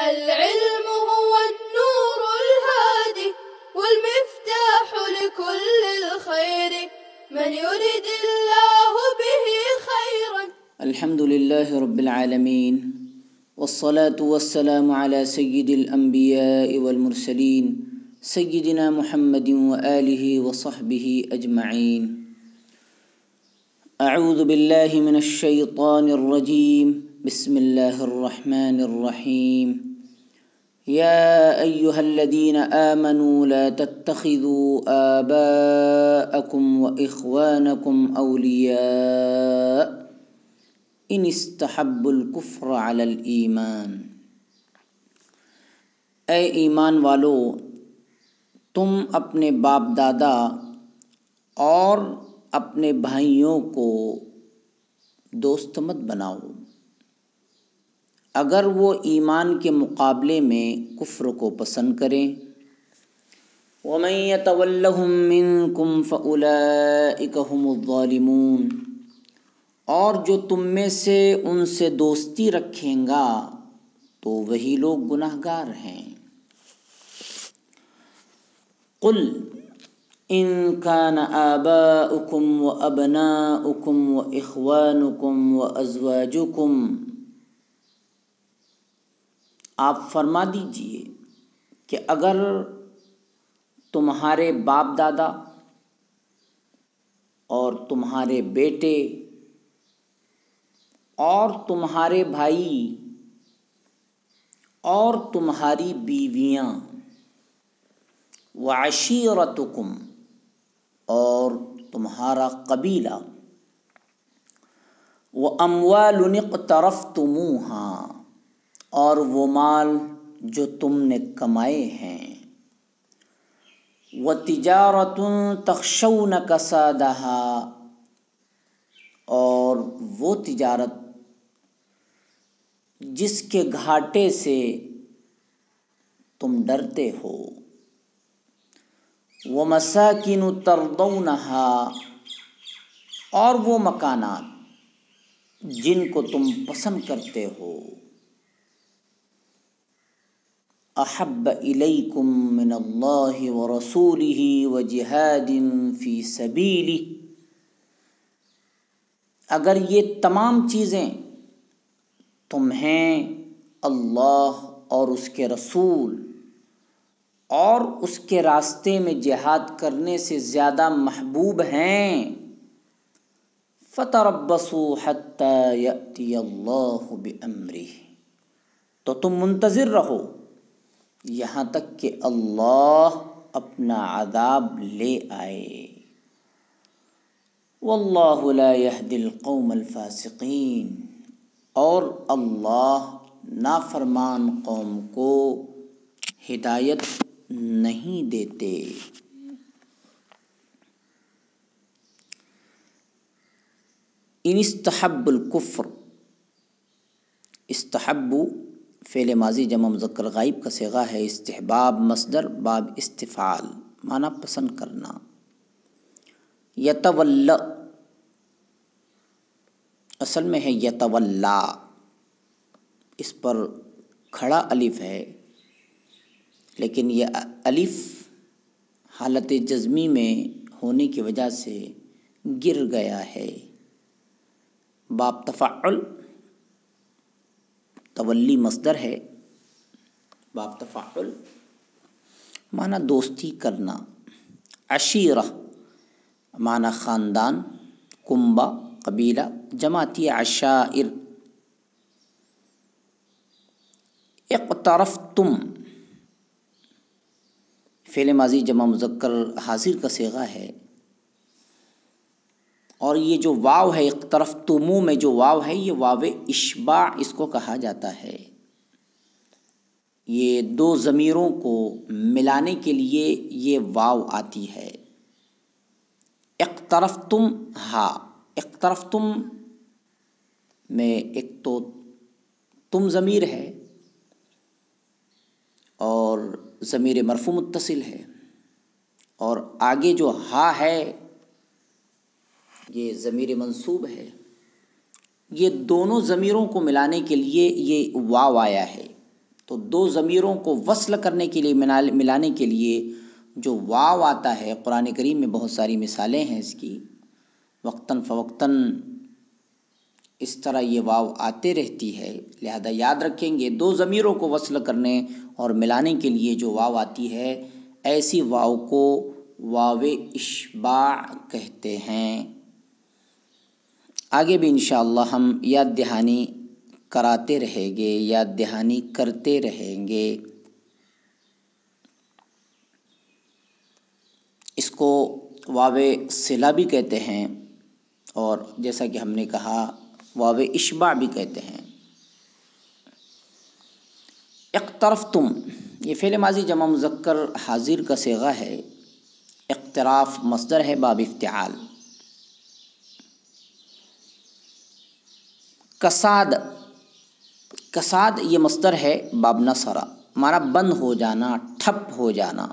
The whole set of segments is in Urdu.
العلم هو النور الهادي والمفتاح لكل الخير من يرد الله به خيرا. الحمد لله رب العالمين والصلاة والسلام على سيد الأنبياء والمرسلين سيدنا محمد وآله وصحبه أجمعين. أعوذ بالله من الشيطان الرجيم. بسم الله الرحمن الرحيم. يا أيها الذين آمنوا لا تتخذوا آباءكم وإخوانكم أولياء إن استحبوا الكفر على الإيمان. اے ایمان والو، تم اپنے باپ دادا اور اپنے بھائیوں کو دوست مت بناؤ اگر وہ ایمان کے مقابلے میں کفر کو پسند کریں. وَمَن يَتَوَلَّهُم مِّنكُمْ فَأُولَٰئِكَ هُمُ الظَّالِمُونَ، اور جو تم میں سے ان سے دوستی رکھیں گا تو وہی لوگ گناہگار ہیں. قُلْ إِن كَانَ آبَاؤُكُمْ وَأَبْنَاؤُكُمْ وَإِخْوَانُكُمْ وَأَزْوَاجُكُمْ، آپ فرما دیجئے کہ اگر تمہارے باپ دادا اور تمہارے بیٹے اور تمہارے بھائی اور تمہاری بیویاں، وعشیرتکم، اور تمہارا قبیلہ، واموال اقترفتموها، اور وہ مال جو تم نے کمائے ہیں، وتجارۃ تخشون کسادها، اور وہ تجارت جس کے گھاٹے سے تم ڈرتے ہو، ومساکن ترضونها، اور وہ مکانات جن کو تم پسند کرتے ہو، احب الیکم من اللہ ورسولہ وجہاد فی سبیلہ، اگر یہ تمام چیزیں تمہیں اللہ اور اس کے رسول اور اس کے راستے میں جہاد کرنے سے زیادہ محبوب ہیں، فتربصوا حتی یأتی اللہ بامرہ، تو تم منتظر رہو یہاں تک کہ اللہ اپنا عذاب لے آئے. واللہ لا یہدی القوم الفاسقین، اور اللہ نافرمان قوم کو ہدایت نہیں دیتے. ان استحب الکفر، استحب فعل ماضی جمع مذکر غائب کا صیغہ ہے، استحباب مصدر باب استفعال، معنی پسند کرنا. یتولا اصل میں ہے یتولا، اس پر کھڑا الف ہے لیکن یہ الف حالت جزمی میں ہونے کی وجہ سے گر گیا ہے. باب تفعل، تولی مصدر ہے، باب تفعل معنی دوستی کرنا. عشیرہ معنی خاندان، کنبہ قبیلہ، جماعتی عشائر. اقترفتم فعل ماضی جمع مذکر حاضر کا صیغہ ہے، اور یہ جو واو ہے اقترفتمو میں جو واو ہے یہ واو اشباع اس کو کہا جاتا ہے. یہ دو ضمیروں کو ملانے کے لیے یہ واو آتی ہے. اقترفتم، ہا اقترفتم میں ایک تو تم ضمیر ہے اور ضمیر مرفوع متصل ہے، اور آگے جو ہا ہے یہ ضمیر منصوب ہے. یہ دونوں ضمیروں کو ملانے کے لیے یہ واو آیا ہے. تو دو ضمیروں کو وصل کرنے کے لیے، ملانے کے لیے جو واو آتا ہے، قرآن کریم میں بہت ساری مثالیں ہیں اس کی، وقتاً فوقتاً اس طرح یہ واو آتے رہتی ہے، لہذا یاد رکھیں گے دو ضمیروں کو وصل کرنے اور ملانے کے لیے جو واو آتی ہے، ایسی واو کو واو اشباع کہتے ہیں۔ آگے بھی انشاءاللہ ہم یاد دہانی کراتے رہیں گے، یاد دہانی کرتے رہیں گے۔ اس کو واو صلہ بھی کہتے ہیں، اور جیسا کہ ہم نے کہا واو اشباع بھی کہتے ہیں۔ اقترفتم، یہ فعل ماضی جمع مذکر حاضر کا صیغہ ہے۔ اقتراف مصدر ہے باب افتعال۔ کساد، کساد یہ مصدر ہے باب نصر، معنی بند ہو جانا، ٹھپ ہو جانا۔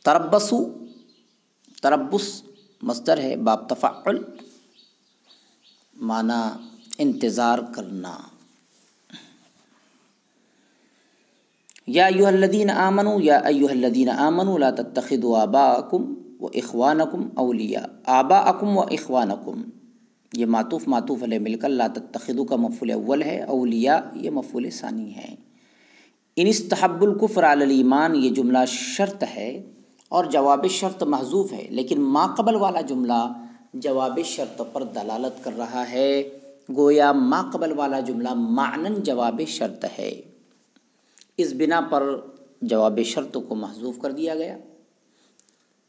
تربصو، تربص مصدر ہے باب تفعل، معنی انتظار کرنا۔ یا ایھا الذین آمنوا، یا ایھا الذین آمنوا لا تتخذوا آباءکم واخوانکم اولیاء۔ آباءکم واخوانکم یہ معطوف علیہ مل کر لا تتخذوا کا مفعول اول ہے، اولیاء یہ مفعول ثانی ہے۔ ان استحبوا الکفر علی الایمان یہ جملہ شرط ہے اور جواب شرط محذوف ہے، لیکن ما قبل والا جملہ جواب شرط پر دلالت کر رہا ہے، گویا ما قبل والا جملہ معنن جواب شرط ہے۔ اس بنا پر جواب شرط کو محذوف کر دیا گیا،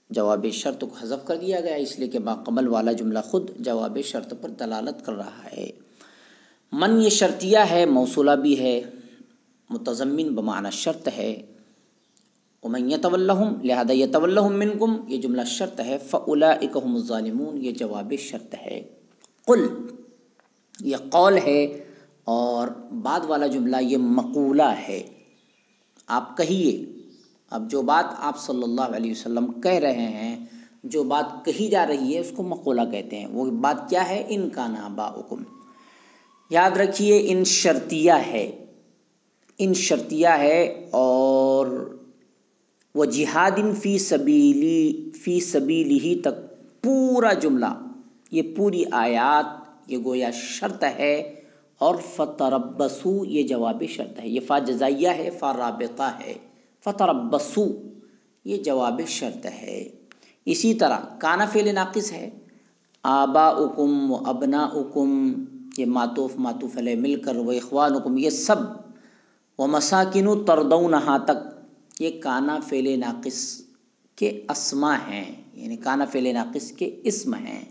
جواب شرط کو حذف کر دیا گیا، اس لیے کہ ما قبل والا جملہ خود جواب شرط پر دلالت کر رہا ہے۔ من یہ شرطیہ ہے، موصولہ بھی ہے، متضمن بمعنی شرط ہے۔ ومن یتولہم، لہذا یتولہم منکم یہ جملہ شرط ہے۔ فاولئک هم الظالمون یہ جواب شرط ہے۔ قل یہ قول ہے، اور بعد والا جملہ یہ مقولہ ہے، آپ کہیے۔ اب جو بات آپ صلی اللہ علیہ وسلم کہہ رہے ہیں، جو بات کہی جا رہی ہے اس کو مقولہ کہتے ہیں۔ وہ بات کیا ہے؟ ان کان آباؤکم، یاد رکھیے ان شرطیہ ہے، ان شرطیہ ہے، اور وہ جہاد فی سبیلہ تک پورا جملہ، یہ پوری آیات یہ گویا شرط ہے، اور فتربصوا یہ جواب شرط ہے۔ یہ فا جزائیہ ہے، فا رابطہ ہے، فتربصوا یہ جواب شرط ہے۔ اسی طرح کان فعل ناقص ہے، آباؤکم و ابناؤکم یہ معطوف علیہ مل کر و اخوانکم یہ سب، و مساکن تردونہا تک یہ کانا فعل ناقص کے اسما ہیں، یعنی کانا فعل ناقص کے اسم ہیں۔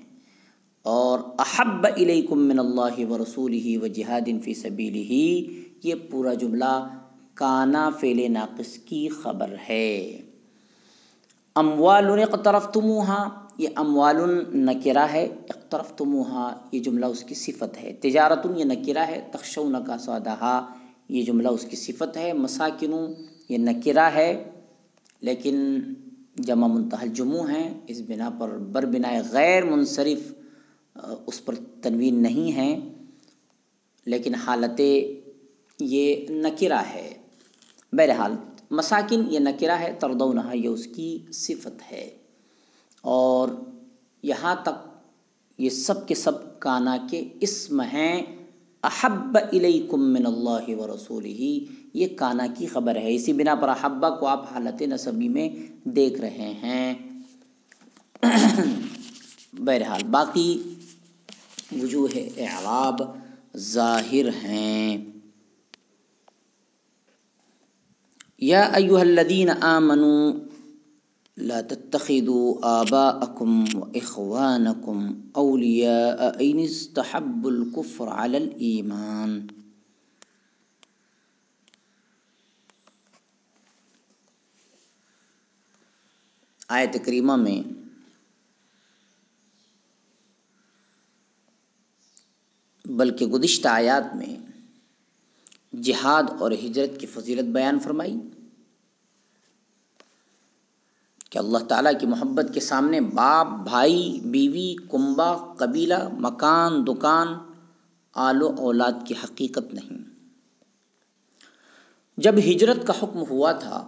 اور احب الیکم من اللہ ورسولہ وجہاد فی سبیلہ یہ پورا جملہ کانا فعل ناقص کی خبر ہے۔ اموال اقترفتموہا یہ اموال نکرہ ہے، اقترفتموہا یہ جملہ اس کی صفت ہے۔ تجارت یہ نکرہ ہے، تخشون کسادہا یہ جملہ اس کی صفت ہے۔ مساکن یہ نکرہ ہے لیکن جمع منتہی الجموع ہیں، اس بنا پر بربنائے غیر منصرف اس پر تنوین نہیں ہے، لیکن حالت یہ نکرہ ہے۔ بہرحال مساکن یہ نکرہ ہے، تردونہا یہ اس کی صفت ہے، اور یہاں تک یہ سب کے سب کانا کے اسم ہیں۔ احب الیکم من اللہ ورسولہ یہ کانا کی خبر ہے، اسی بنا پر احبہ کو آپ حالت نصبی میں دیکھ رہے ہیں۔ بہرحال باقی وجوہ اعراب ظاہر ہیں۔ یا ایھا الذین آمنوا لا تتخذوا آباءکم واخوانکم اولیاء ان استحبوا الکفر علی الایمان۔ آیت کریمہ میں بلکہ گزشتہ آیات میں جہاد اور ہجرت کی فضیلت بیان فرمائی کہ اللہ تعالیٰ کی محبت کے سامنے باپ، بھائی، بیوی، کنبہ، قبیلہ، مکان، دکان، آل و اولاد کی حقیقت نہیں۔ جب ہجرت کا حکم ہوا تھا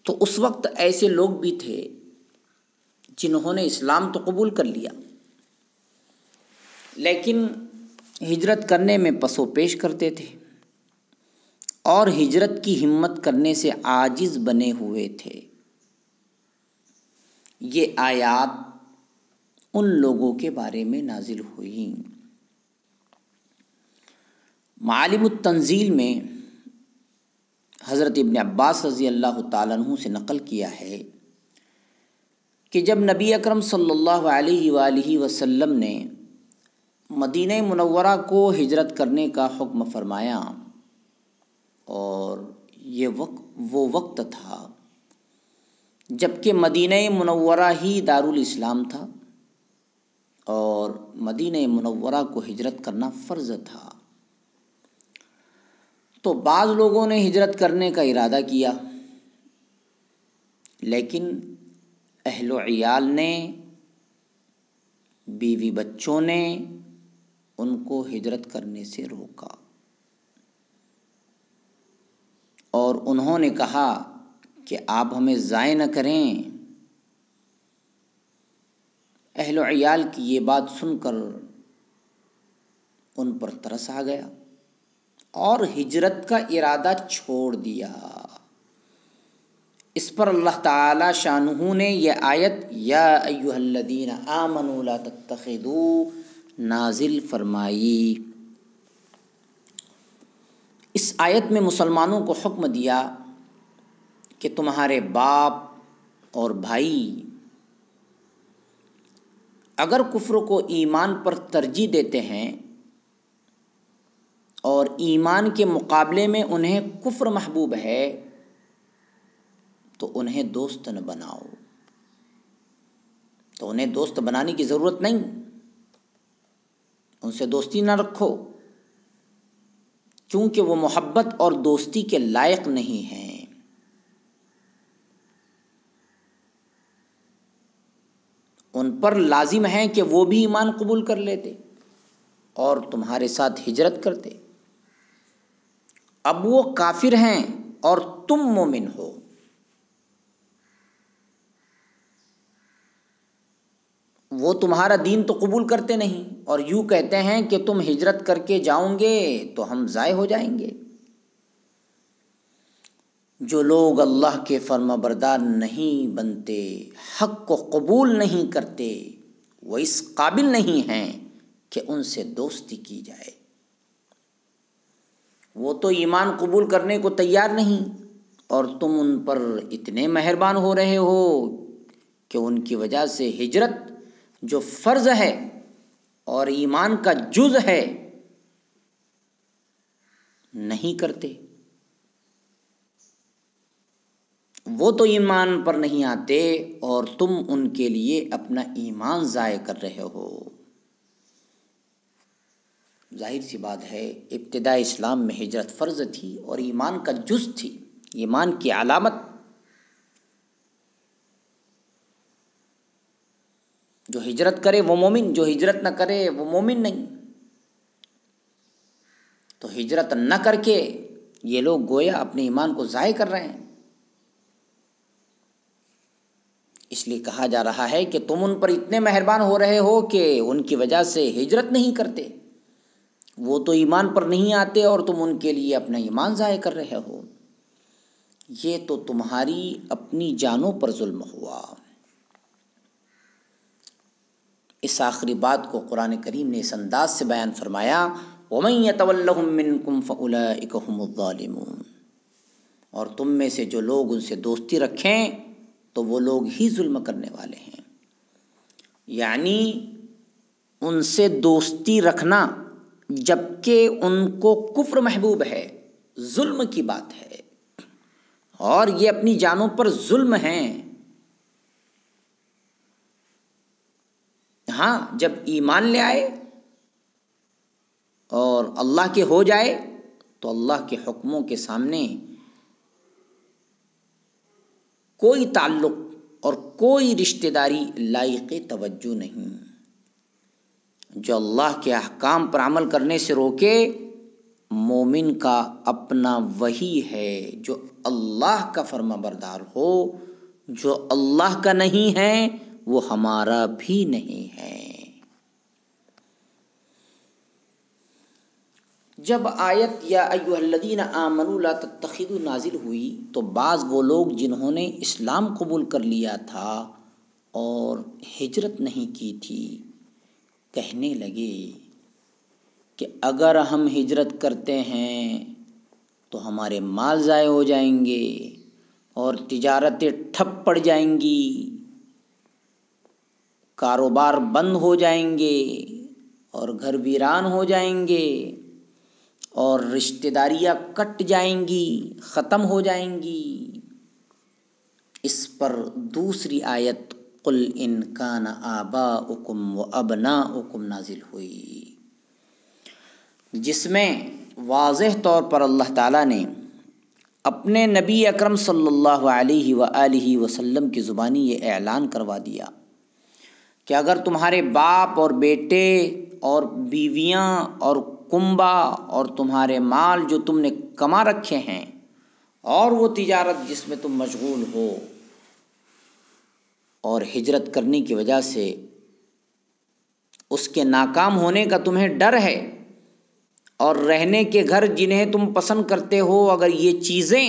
تو اس وقت ایسے لوگ بھی تھے جنہوں نے اسلام تو قبول کر لیا، لیکن ہجرت کرنے میں پس و پیش کرتے تھے اور ہجرت کی ہمت کرنے سے عاجز بنے ہوئے تھے۔ یہ آیات ان لوگوں کے بارے میں نازل ہوئیں۔ معالم التنزیل میں حضرت ابن عباس رضی اللہ تعالیٰ عنہ سے نقل کیا ہے کہ جب نبی اکرم صلی اللہ علیہ وآلہ وسلم نے مدینہ منورہ کو ہجرت کرنے کا حکم فرمایا، اور یہ وہ وقت تھا جبکہ مدینہ منورہ ہی دارالاسلام تھا اور مدینہ منورہ کو ہجرت کرنا فرض تھا، تو بعض لوگوں نے ہجرت کرنے کا ارادہ کیا، لیکن اہل و عیال نے، بیوی بچوں نے ان کو ہجرت کرنے سے روکا اور انہوں نے کہا کہ آپ ہمیں ضائع نہ کریں۔ اہل و عیال کی یہ بات سن کر ان پر ترس آ گیا اور ہجرت کا ارادہ چھوڑ دیا۔ اس پر اللہ تعالی شانہ نے یہ آیت یا ایھا الذین آمنوا لا تتخذوا نازل فرمائی۔ اس آیت میں مسلمانوں کو حکم دیا کہ تمہارے باپ اور بھائی اگر کفر کو ایمان پر ترجیح دیتے ہیں اور ایمان کے مقابلے میں انہیں کفر محبوب ہے تو انہیں دوست نہ بناؤ، تو انہیں دوست بنانے کی ضرورت نہیں، ان سے دوستی نہ رکھو، کیونکہ وہ محبت اور دوستی کے لائق نہیں ہیں۔ ان پر لازم ہے کہ وہ بھی ایمان قبول کر لیتے اور تمہارے ساتھ ہجرت کرتے۔ اب وہ کافر ہیں اور تم مومن ہو، وہ تمہارا دین تو قبول کرتے نہیں اور یوں کہتے ہیں کہ تم ہجرت کر کے جاؤ گے تو ہم ضائع ہو جائیں گے۔ جو لوگ اللہ کے فرما بردار نہیں بنتے، حق کو قبول نہیں کرتے، وہ اس قابل نہیں ہیں کہ ان سے دوستی کی جائے۔ وہ تو ایمان قبول کرنے کو تیار نہیں اور تم ان پر اتنے مہربان ہو رہے ہو کہ ان کی وجہ سے ہجرت جو فرض ہے اور ایمان کا جز ہے نہیں کرتے۔ وہ تو ایمان پر نہیں آتے اور تم ان کے لیے اپنا ایمان ضائع کر رہے ہو۔ ظاہر سی بات ہے ابتداء اسلام میں ہجرت فرض تھی اور ایمان کا جز تھی، ایمان کی علامت۔ جو ہجرت کرے وہ مومن، جو ہجرت نہ کرے وہ مومن نہیں۔ تو ہجرت نہ کر کے یہ لوگ گویا اپنے ایمان کو ضائع کر رہے ہیں۔ اس لیے کہا جا رہا ہے کہ تم ان پر اتنے مہربان ہو رہے ہو کہ ان کی وجہ سے ہجرت نہیں کرتے، وہ تو ایمان پر نہیں آتے اور تم ان کے لیے اپنا ایمان ضائع کر رہے ہو۔ یہ تو تمہاری اپنی جانوں پر ظلم ہوا۔ اس آخری بات کو قرآن کریم نے اس انداز سے بیان فرمایا وَمَن يَتَوَلَّهُم مِّنكُمْ فَأُولَٰئِكَ هُمُ الظَّالِمُونَ، اور تم میں سے جو لوگ ان سے دوستی رکھیں تو وہ لوگ ہی ظلم کرنے والے ہیں۔ یعنی ان سے دوستی رکھنا جبکہ ان کو کفر محبوب ہے ظلم کی بات ہے، اور یہ اپنی جانوں پر ظلم ہیں۔ ہاں جب ایمان لے آئے اور اللہ کے ہو جائے تو اللہ کے حکموں کے سامنے کوئی تعلق اور کوئی رشتہ داری لائق توجہ نہیں۔ جو اللہ کے احکام پر عمل کرنے سے روکے مومن کا اپنا وہی ہے جو اللہ کا فرما بردار ہو، جو اللہ کا نہیں ہے وہ ہمارا بھی نہیں ہے۔ جب آیت یا ایھا الذین آمنوا لا تتخذوا نازل ہوئی تو بعض وہ لوگ جنہوں نے اسلام قبول کر لیا تھا اور ہجرت نہیں کی تھی کہنے لگے کہ اگر ہم ہجرت کرتے ہیں تو ہمارے مال ضائع ہو جائیں گے اور تجارتیں ٹھپ پڑ جائیں گی، کاروبار بند ہو جائیں گے اور گھر ویران ہو جائیں گے اور رشتہ داریاں کٹ جائیں گی، ختم ہو جائیں گی۔ اس پر دوسری آیت قل ان کان آباؤکم و ابناؤکم نازل ہوئی، جس میں واضح طور پر اللہ تعالیٰ نے اپنے نبی اکرم صلی اللہ علیہ وآلہ وسلم کی زبانی یہ اعلان کروا دیا کہ اگر تمہارے باپ اور بیٹے اور بیویاں اور کنبہ اور تمہارے مال جو تم نے کما رکھے ہیں اور وہ تجارت جس میں تم مشغول ہو اور ہجرت کرنے کی وجہ سے اس کے ناکام ہونے کا تمہیں ڈر ہے، اور رہنے کے گھر جنہیں تم پسند کرتے ہو، اگر یہ چیزیں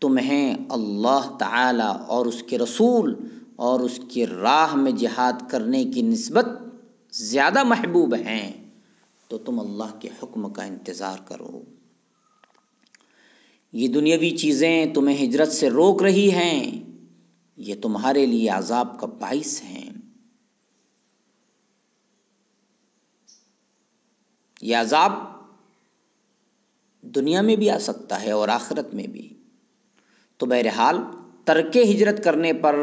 تمہیں اللہ تعالی اور اس کے رسول اور اس کی راہ میں جہاد کرنے کی نسبت زیادہ محبوب ہیں تو تم اللہ کے حکم کا انتظار کرو۔ یہ دنیاوی چیزیں تمہیں ہجرت سے روک رہی ہیں، یہ تمہارے لیے عذاب کا باعث ہیں۔ یہ عذاب دنیا میں بھی آ سکتا ہے اور آخرت میں بھی۔ تو بہرحال ترک ہجرت کرنے پر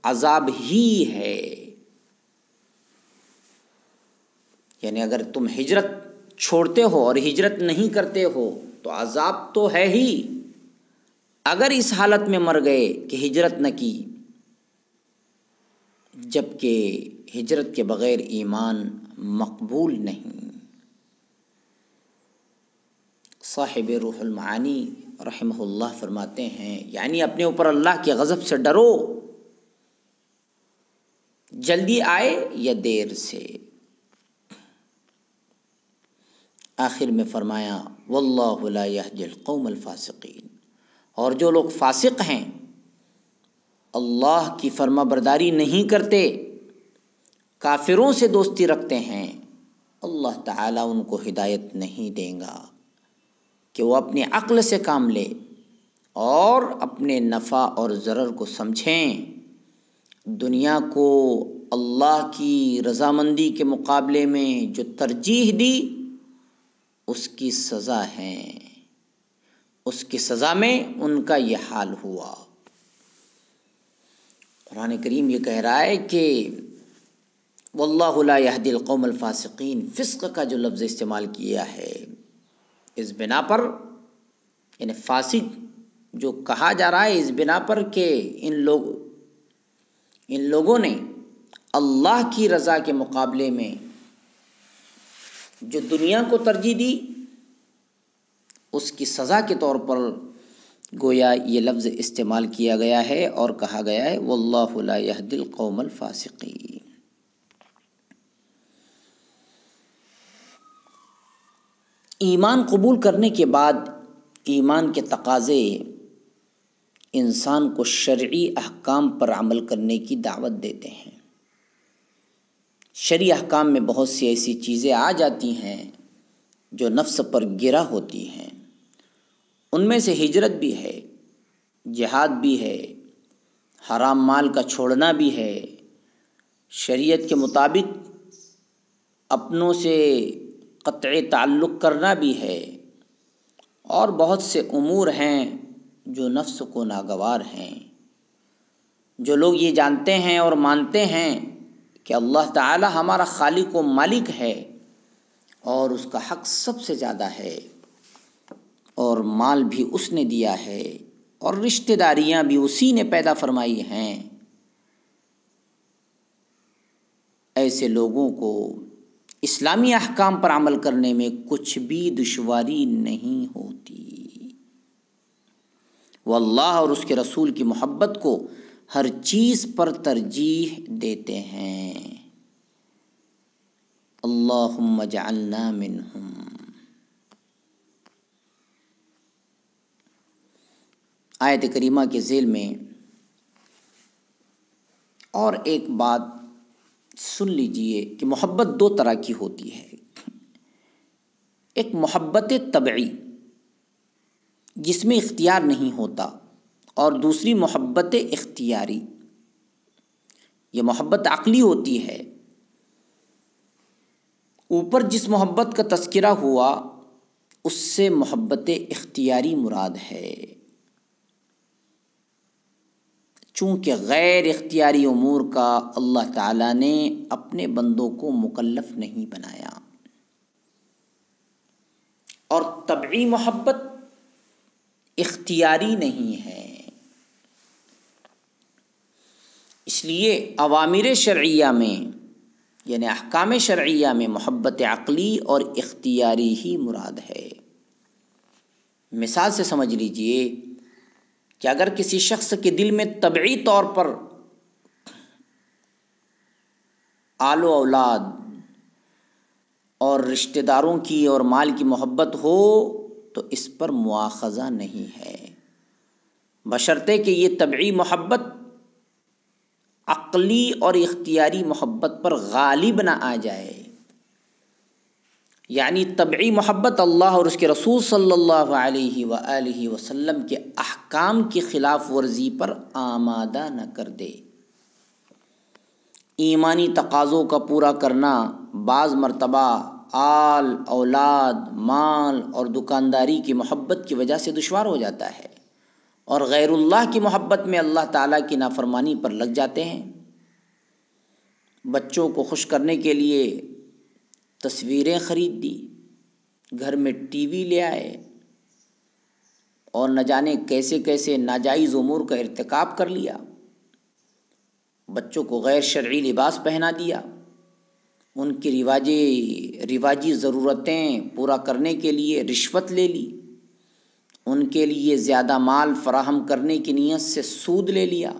عذاب ہی ہے، یعنی اگر تم ہجرت چھوڑتے ہو اور ہجرت نہیں کرتے ہو تو عذاب تو ہے ہی۔ اگر اس حالت میں مر گئے کہ ہجرت نہ کی، جبکہ ہجرت کے بغیر ایمان مقبول نہیں۔ صاحب روح المعانی رحمہ اللہ فرماتے ہیں، یعنی اپنے اوپر اللہ کے غضب سے ڈرو، جلدی آئے یا دیر سے۔ آخر میں فرمایا واللہ لا یہدی القوم الفاسقین، اور جو لوگ فاسق ہیں، اللہ کی فرما برداری نہیں کرتے، کافروں سے دوستی رکھتے ہیں، اللہ تعالیٰ ان کو ہدایت نہیں دے گا کہ وہ اپنی عقل سے کام لے اور اپنے نفع اور ضرر کو سمجھیں۔ دنیا کو اللہ کی رضامندی کے مقابلے میں جو ترجیح دی اس کی سزا ہے، اس کی سزا میں ان کا یہ حال ہوا۔ قرآن کریم یہ کہہ رہا ہے کہ واللہ لا یہدی القوم الفاسقین، فسق کا جو لفظ استعمال کیا ہے اس بنا پر، یعنی فاسق جو کہا جا رہا ہے اس بنا پر کہ ان لوگوں نے اللہ کی رضا کے مقابلے میں جو دنیا کو ترجیح دی اس کی سزا کے طور پر گویا یہ لفظ استعمال کیا گیا ہے اور کہا گیا ہے واللہ لا یہدی القوم الفاسقین۔ ایمان قبول کرنے کے بعد ایمان کے تقاضے انسان کو شرعی احکام پر عمل کرنے کی دعوت دیتے ہیں۔ شرعی احکام میں بہت سی ایسی چیزیں آ جاتی ہیں جو نفس پر گرا ہوتی ہیں، ان میں سے ہجرت بھی ہے، جہاد بھی ہے، حرام مال کا چھوڑنا بھی ہے، شریعت کے مطابق اپنوں سے قطع تعلق کرنا بھی ہے، اور بہت سے امور ہیں جو نفس کو ناگوار ہیں۔ جو لوگ یہ جانتے ہیں اور مانتے ہیں کہ اللہ تعالی ہمارا خالق و مالک ہے اور اس کا حق سب سے زیادہ ہے اور مال بھی اس نے دیا ہے اور رشتہ داریاں بھی اسی نے پیدا فرمائی ہیں، ایسے لوگوں کو اسلامی احکام پر عمل کرنے میں کچھ بھی دشواری نہیں ہوتی۔ وہ اللہ اور اس کے رسول کی محبت کو ہر چیز پر ترجیح دیتے ہیں۔ اللہم اجعلنا منہم۔ آیت کریمہ کے ذیل میں اور ایک بات سن لیجئے کہ محبت دو طرح کی ہوتی ہے۔ ایک محبت طبعی جس میں اختیار نہیں ہوتا، اور دوسری محبت اختیاری، یہ محبت عقلی ہوتی ہے۔ اوپر جس محبت کا تذکرہ ہوا اس سے محبت اختیاری مراد ہے، چونکہ غیر اختیاری امور کا اللہ تعالیٰ نے اپنے بندوں کو مکلف نہیں بنایا، اور طبعی محبت اختیاری نہیں ہے۔ اس لیے اوامر شرعیہ میں یعنی احکام شرعیہ میں محبت عقلی اور اختیاری ہی مراد ہے۔ مثال سے سمجھ لیجئے کہ اگر کسی شخص کے دل میں طبعی طور پر آل و اولاد اور رشتہ داروں کی اور مال کی محبت ہو تو اس پر مواخذہ نہیں ہے، بشرطے کہ یہ طبعی محبت عقلی اور اختیاری محبت پر غالب نہ آ جائے۔ یعنی طبعی محبت اللہ اور اس کے رسول صلی اللہ علیہ وآلہ وسلم کے احکام کی خلاف ورزی پر آمادہ نہ کر دے۔ ایمانی تقاضوں کا پورا کرنا بعض مرتبہ آل، اولاد، مال اور دکانداری کی محبت کی وجہ سے دشوار ہو جاتا ہے، اور غیر اللہ کی محبت میں اللہ تعالیٰ کی نافرمانی پر لگ جاتے ہیں۔ بچوں کو خوش کرنے کے لیے تصویریں خرید دی، گھر میں ٹی وی لے آئے، اور نہ جانے کیسے کیسے ناجائز امور کا ارتکاب کر لیا۔ بچوں کو غیر شرعی لباس پہنا دیا، ان کی رواجی ضرورتیں پورا کرنے کے لیے رشوت لے لی، ان کے لیے زیادہ مال فراہم کرنے کی نیت سے سود لے لیا،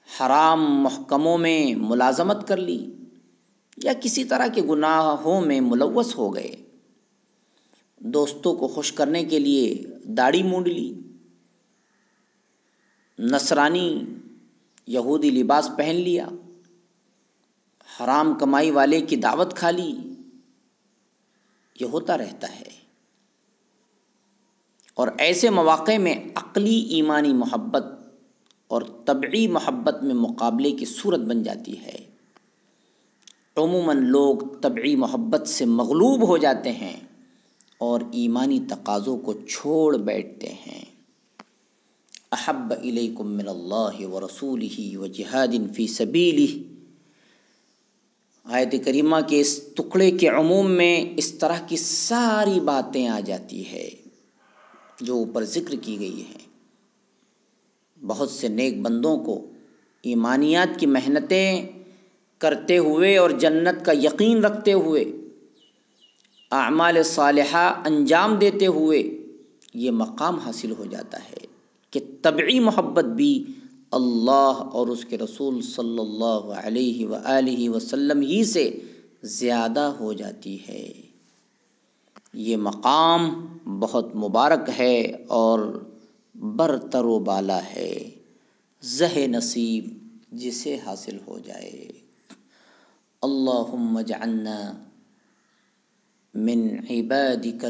حرام محکموں میں ملازمت کر لی، یا کسی طرح کے گناہوں میں ملوث ہو گئے۔ دوستوں کو خوش کرنے کے لیے داڑھی مونڈ لی، نصرانی یہودی لباس پہن لیا، حرام کمائی والے کی دعوت کھا لی۔ یہ ہوتا رہتا ہے، اور ایسے مواقع میں عقلی ایمانی محبت اور طبعی محبت میں مقابلے کی صورت بن جاتی ہے۔ عموماً لوگ طبعی محبت سے مغلوب ہو جاتے ہیں اور ایمانی تقاضوں کو چھوڑ بیٹھتے ہیں۔ احب الیکم من اللہ ورسولہ وجہاد فی سبیلہ، آیت کریمہ کے اس ٹکڑے کے عموم میں اس طرح کی ساری باتیں آ جاتی ہے جو اوپر ذکر کی گئی ہیں۔ بہت سے نیک بندوں کو ایمانیات کی محنتیں کرتے ہوئے اور جنت کا یقین رکھتے ہوئے، اعمال صالحہ انجام دیتے ہوئے یہ مقام حاصل ہو جاتا ہے کہ طبعی محبت بھی اللہ اور اس کے رسول صلی اللہ علیہ وآلہ وسلم ہی سے زیادہ ہو جاتی ہے۔ یہ مقام بہت مبارک ہے اور برتر و بالا ہے، زہ نصیب جسے حاصل ہو جائے۔ اللہم اجعلنا من عبادك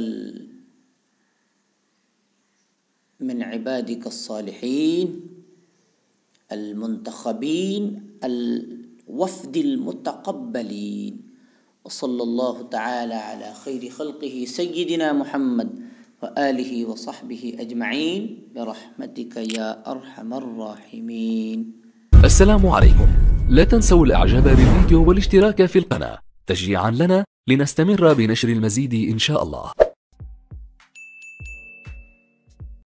الصالحين المنتخبين الوفد المتقبلين، وصلى الله تعالى على خير خلقه سيدنا محمد وآله وصحبه أجمعين برحمتك يا أرحم الراحمين۔ السلام عليكم، لا تنسوا الإعجاب بالفيديو والاشتراك في القناة تشجيعا لنا لنستمر بنشر المزيد إن شاء الله.